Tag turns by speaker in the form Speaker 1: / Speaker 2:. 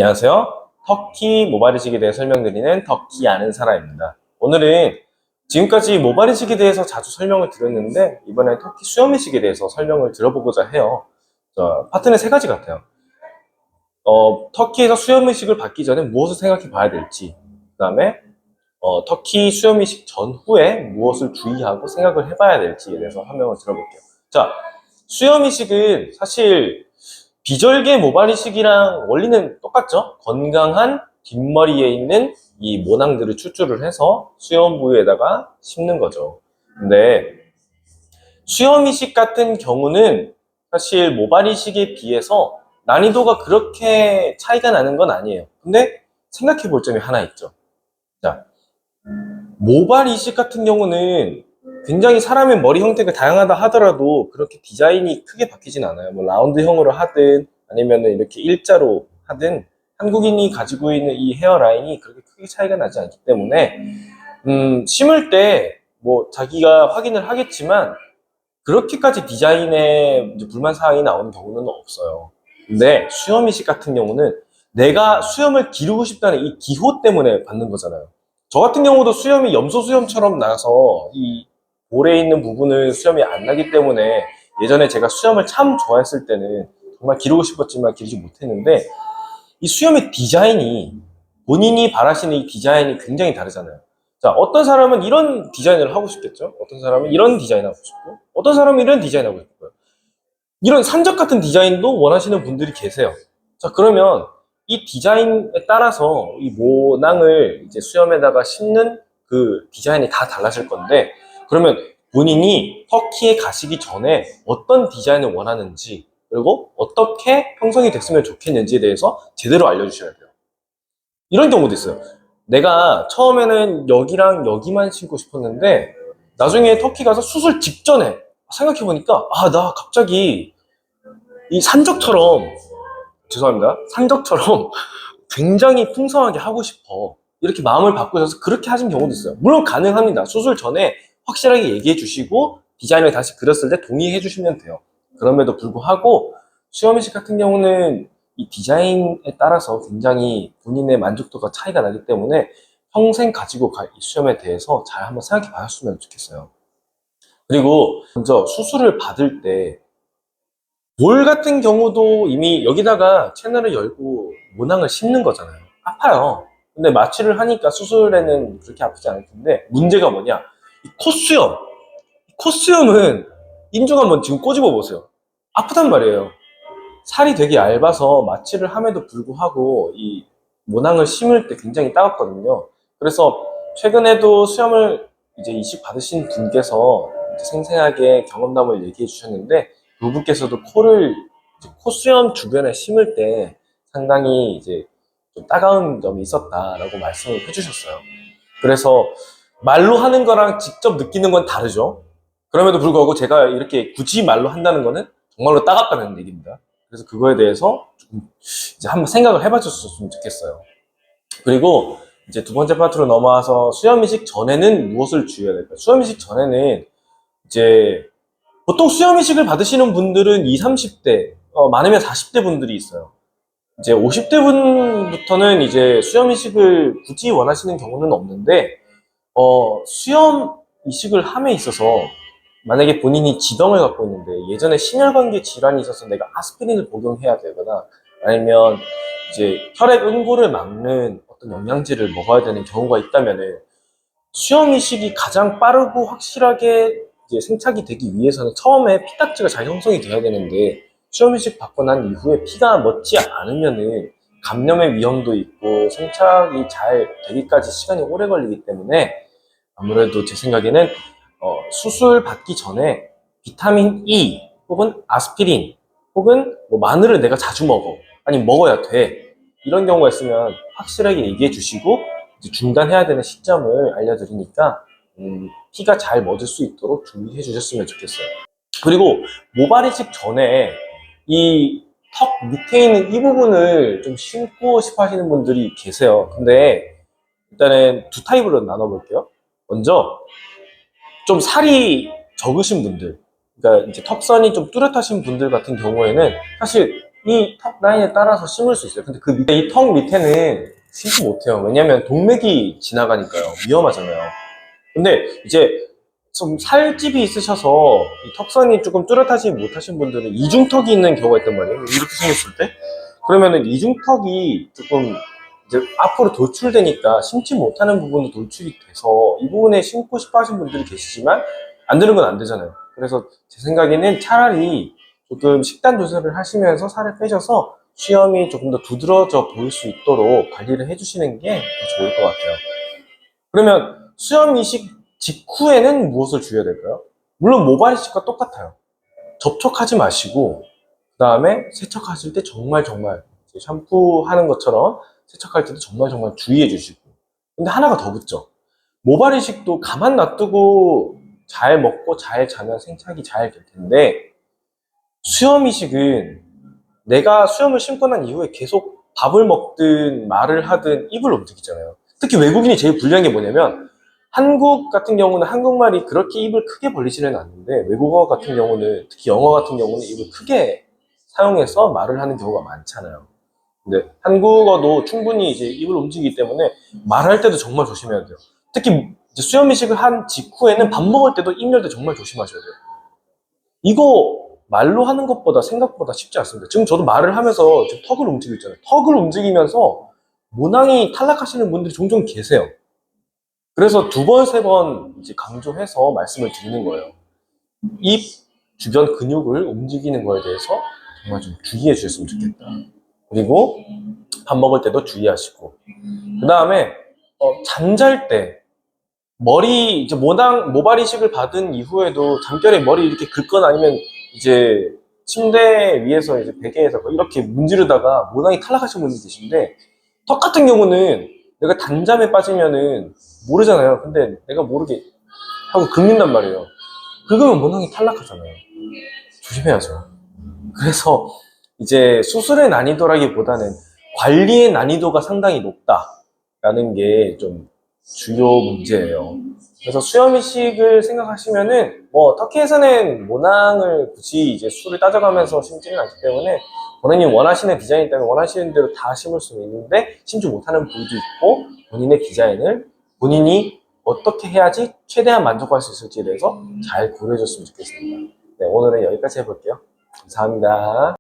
Speaker 1: 안녕하세요. 터키 모발 이식에 대해 설명드리는 터키 아는 사람입니다. 오늘은 지금까지 모발 이식에 대해서 자주 설명을 드렸는데 이번엔 터키 수염 이식에 대해서 설명을 들어보고자 해요. 파트는 세 가지 같아요. 터키에서 수염 이식을 받기 전에 무엇을 생각해 봐야 될지, 그 다음에 터키 수염 이식 전후에 무엇을 주의하고 생각을 해봐야 될지에 대해서 설명을 들어볼게요. 자, 수염 이식은 사실 비절개 모발 이식이랑 원리는 똑같죠? 건강한 뒷머리에 있는 이 모낭들을 추출을 해서 수염 부위에다가 심는 거죠. 근데 수염 이식 같은 경우는 사실 모발 이식에 비해서 난이도가 그렇게 차이가 나는 건 아니에요. 근데 생각해 볼 점이 하나 있죠. 자, 모발 이식 같은 경우는 굉장히 사람의 머리 형태가 다양하다 하더라도 그렇게 디자인이 크게 바뀌진 않아요. 뭐 라운드형으로 하든 아니면 이렇게 일자로 하든 한국인이 가지고 있는 이 헤어라인이 그렇게 크게 차이가 나지 않기 때문에 심을 때 뭐 자기가 확인을 하겠지만 그렇게까지 디자인에 이제 불만 사항이 나오는 경우는 없어요. 근데 수염 이식 같은 경우는 내가 수염을 기르고 싶다는 이 기호 때문에 받는 거잖아요. 저 같은 경우도 수염이 염소 수염처럼 나서 이 볼에 있는 부분은 수염이 안 나기 때문에 예전에 제가 수염을 참 좋아했을 때는 정말 기르고 싶었지만 기르지 못했는데 이 수염의 디자인이 본인이 바라시는 이 디자인이 굉장히 다르잖아요. 자, 어떤 사람은 이런 디자인을 하고 싶겠죠? 어떤 사람은 이런 디자인 하고 싶고, 어떤 사람은 이런 디자인 하고 싶고요. 이런 산적 같은 디자인도 원하시는 분들이 계세요. 자, 그러면 이 디자인에 따라서 이 모낭을 이제 수염에다가 심는 그 디자인이 다 달라질 건데, 그러면 본인이 터키에 가시기 전에 어떤 디자인을 원하는지, 그리고 어떻게 형성이 됐으면 좋겠는지에 대해서 제대로 알려주셔야 돼요. 이런 경우도 있어요. 내가 처음에는 여기랑 여기만 신고 싶었는데 나중에 터키 가서 수술 직전에 생각해보니까 나 갑자기 이 산적처럼 죄송합니다. 산적처럼 굉장히 풍성하게 하고 싶어. 이렇게 마음을 바꾸셔서 그렇게 하신 경우도 있어요. 물론 가능합니다. 수술 전에 확실하게 얘기해 주시고 디자인을 다시 그렸을 때 동의해 주시면 돼요. 그럼에도 불구하고 수염 이식 같은 경우는 이 디자인에 따라서 굉장히 본인의 만족도가 차이가 나기 때문에 평생 가지고 갈 이 수염에 대해서 잘 한번 생각해 봤으면 좋겠어요. 그리고 먼저 수술을 받을 때 볼 같은 경우도 이미 여기다가 채널을 열고 모낭을 심는 거잖아요. 아파요. 근데 마취를 하니까 수술에는 그렇게 아프지 않을 텐데 문제가 뭐냐? 이 콧수염. 콧수염은 인중 한번 지금 꼬집어 보세요. 아프단 말이에요. 살이 되게 얇아서 마취를 함에도 불구하고 이 모낭을 심을 때 굉장히 따갑거든요. 그래서 최근에도 수염을 이제 이식 받으신 분께서 이제 생생하게 경험담을 얘기해 주셨는데 그분께서도 코를 이제 콧수염 주변에 심을 때 상당히 이제 좀 따가운 점이 있었다라고 말씀을 해주셨어요. 그래서 말로 하는 거랑 직접 느끼는 건 다르죠. 그럼에도 불구하고 제가 이렇게 굳이 말로 한다는 거는 정말로 따갑다는 얘기입니다. 그래서 그거에 대해서 좀 이제 한번 생각을 해봐줬으면 좋겠어요. 그리고 이제 두 번째 파트로 넘어와서 수염 이식 전에는 무엇을 주의해야 될까요? 수염 이식 전에는 이제 보통 수염 이식을 받으시는 분들은 20, 30대, 많으면 40대 분들이 있어요. 이제 50대 분부터는 이제 수염 이식을 굳이 원하시는 경우는 없는데, 수염 이식을 함에 있어서 만약에 본인이 지덩을 갖고 있는데 예전에 심혈관계 질환이 있어서 내가 아스피린을 복용해야 되거나 아니면 이제 혈액 응고를 막는 어떤 영양제를 먹어야 되는 경우가 있다면은 수염 이식이 가장 빠르고 확실하게 이제 생착이 되기 위해서는 처음에 피딱지가 잘 형성이 돼야 되는데 수염 이식 받고 난 이후에 피가 멎지 않으면은 감염의 위험도 있고 생착이 잘 되기까지 시간이 오래 걸리기 때문에 아무래도 제 생각에는 수술 받기 전에 비타민 E 혹은 아스피린 혹은 뭐 마늘을 내가 자주 먹어 아니 먹어야 돼 이런 경우가 있으면 확실하게 얘기해 주시고 이제 중단해야 되는 시점을 알려드리니까 피가 잘 멎을 수 있도록 주의해 주셨으면 좋겠어요. 그리고 모발 이식 전에 이 턱 밑에 있는 이 부분을 좀 심고 싶어 하시는 분들이 계세요. 근데 일단은 두 타입으로 나눠볼게요. 먼저 좀 살이 적으신 분들, 그러니까 이제 턱선이 좀 뚜렷하신 분들 같은 경우에는 사실 이 턱 라인에 따라서 심을 수 있어요. 근데 그 밑에, 이 턱 밑에는 심지 못해요. 왜냐면 동맥이 지나가니까요. 위험하잖아요. 근데 이제 좀 살집이 있으셔서 이 턱선이 조금 뚜렷하지 못하신 분들은 이중턱이 있는 경우가 있단 말이에요. 이렇게 생겼을 때. 그러면은 이중턱이 조금 이제 앞으로 돌출되니까 심지 못하는 부분도 돌출이 돼서 이 부분에 심고 싶어 하시는 분들이 계시지만 안 되는 건 안 되잖아요. 그래서 제 생각에는 차라리 조금 식단 조절을 하시면서 살을 빼셔서 수염이 조금 더 두드러져 보일 수 있도록 관리를 해주시는 게 더 좋을 것 같아요. 그러면 수염 이식 직후에는 무엇을 주의해야 될까요? 물론 모발 이식과 똑같아요. 접촉하지 마시고 그 다음에 세척하실 때 정말 이제 샴푸하는 것처럼 세척할 때도 정말 주의해 주시고. 근데 하나가 더 붙죠. 모발 이식도 가만 놔두고 잘 먹고 잘 자면 생착이 잘 될 텐데 수염 이식은 내가 수염을 심고 난 이후에 계속 밥을 먹든 말을 하든 입을 움직이잖아요. 특히 외국인이 제일 불리한 게 뭐냐면 한국 같은 경우는 한국말이 그렇게 입을 크게 벌리지는 않는데 외국어 같은 경우는 특히 영어 같은 경우는 입을 크게 사용해서 말을 하는 경우가 많잖아요. 근데 한국어도 충분히 이제 입을 움직이기 때문에 말할 때도 정말 조심해야 돼요. 특히 이제 수염 이식을 한 직후에는 밥 먹을 때도 입 열 때 정말 조심하셔야 돼요. 이거 말로 하는 것보다 생각보다 쉽지 않습니다. 지금 저도 말을 하면서 지금 턱을 움직이고 있잖아요. 턱을 움직이면서 모낭이 탈락하시는 분들이 종종 계세요. 그래서 두 번, 세 번 이제 강조해서 말씀을 드리는 거예요. 입 주변 근육을 움직이는 거에 대해서 정말 좀 주의해 주셨으면 좋겠다. 그리고 밥 먹을 때도 주의하시고. 그 다음에 잠잘 때 머리 이제 모발 이식을 받은 이후에도 잠결에 머리 이렇게 긁거나 아니면 이제 침대 위에서 이제 베개에서 이렇게 문지르다가 모낭이 탈락하신 분이 계신데 턱 같은 경우는 내가 단잠에 빠지면은 모르잖아요. 근데 내가 모르게 하고 긁는단 말이에요. 긁으면 모낭이 탈락하잖아요. 조심해야죠. 그래서 이제 수술의 난이도라기보다는 관리의 난이도가 상당히 높다라는 게 좀 주요 문제예요. 그래서 수염 이식을 생각하시면은 뭐 터키에서는 모낭을 굳이 이제 수를 따져가면서 심지는 않기 때문에 본인이 원하시는 디자인이 있다면 원하시는 대로 다 심을 수는 있는데 심지 못하는 부위도 있고 본인의 디자인을 본인이 어떻게 해야지 최대한 만족할 수 있을지에 대해서 잘 고려해 줬으면 좋겠습니다. 네, 오늘은 여기까지 해볼게요. 감사합니다.